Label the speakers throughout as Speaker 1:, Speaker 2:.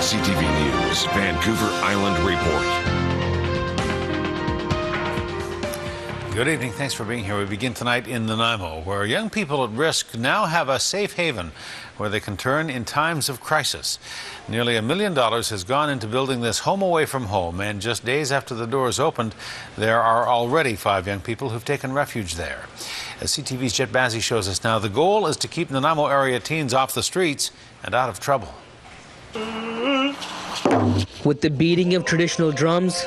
Speaker 1: CTV News, Vancouver Island Report.
Speaker 2: Good evening. Thanks for being here. We begin tonight in Nanaimo, where young people at risk now have a safe haven where they can turn in times of crisis. Nearly $1 million has gone into building this home away from home, and just days after the doors opened, there are already 5 young people who've taken refuge there. As CTV's Jet Bazzi shows us now, the goal is to keep Nanaimo area teens off the streets and out of trouble.
Speaker 3: With the beating of traditional drums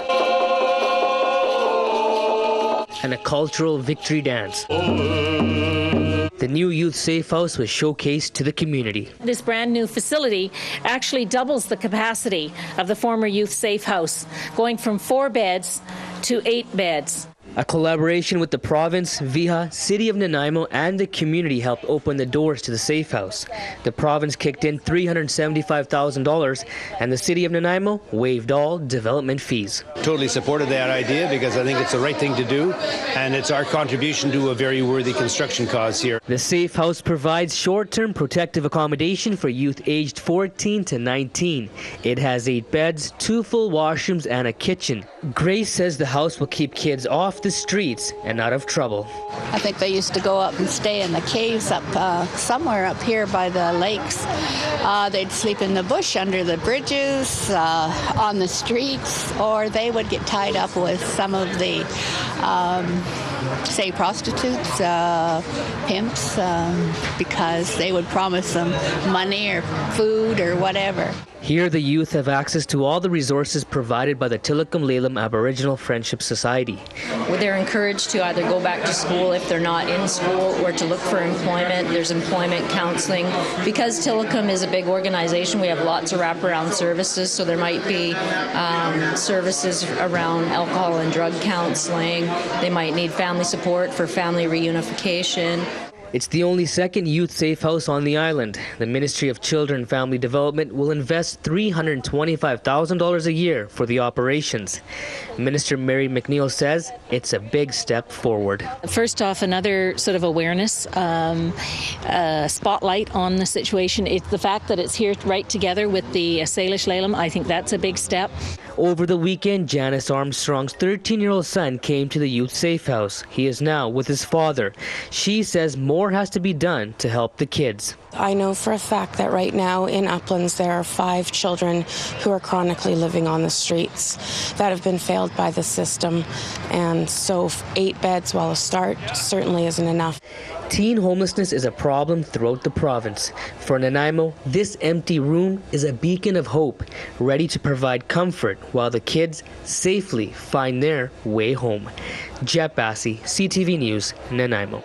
Speaker 3: and a cultural victory dance, the new youth safe house was showcased to the community.
Speaker 4: This brand new facility actually doubles the capacity of the former youth safe house, going from 4 beds to 8 beds. A collaboration with the province, Viha, City of Nanaimo, and the community helped open the doors to the safe house. The province kicked in $375,000, and the City of Nanaimo waived all development fees.
Speaker 5: Totally supported that idea because I think it's the right thing to do, and it's our contribution to a very worthy construction cause here.
Speaker 3: The safe house provides short-term protective accommodation for youth aged 14 to 19. It has 8 beds, 2 full washrooms, and a kitchen. Grace says the house will keep kids off the streets and out of trouble.
Speaker 6: I think they used to go up and stay in the caves up somewhere up here by the lakes. They'd sleep in the bush under the bridges, on the streets, or they would get tied up with some of the, say, prostitutes, pimps, because they would promise them money or food or whatever.
Speaker 3: Here, the youth have access to all the resources provided by the Tilikum Lalem Aboriginal Friendship Society.
Speaker 7: They're encouraged to either go back to school if they're not in school, or to look for employment. There's employment counseling. Because Tilikum is a big organization, we have lots of wraparound services, so there might be services around alcohol and drug counseling. They might need family support for family reunification.
Speaker 3: It's the only second youth safe house on the island. The Ministry of Children and Family Development will invest $325,000 a year for the operations. Minister Mary McNeil says it's a big step forward.
Speaker 4: First off, another sort of awareness, spotlight on the situation. It's the fact that it's here right together with the Salish Lalem. I think that's a big step.
Speaker 3: Over the weekend, Janice Armstrong's 13-year-old son came to the youth safe house. He is now with his father. She says more has to be done to help the kids.
Speaker 8: I know for a fact that right now in Uplands there are 5 children who are chronically living on the streets that have been failed by the system, and so 8 beds, while a start, certainly isn't enough.
Speaker 3: Teen homelessness is a problem throughout the province. For Nanaimo, this empty room is a beacon of hope, ready to provide comfort while the kids safely find their way home. Jet Bazzi, CTV News, Nanaimo.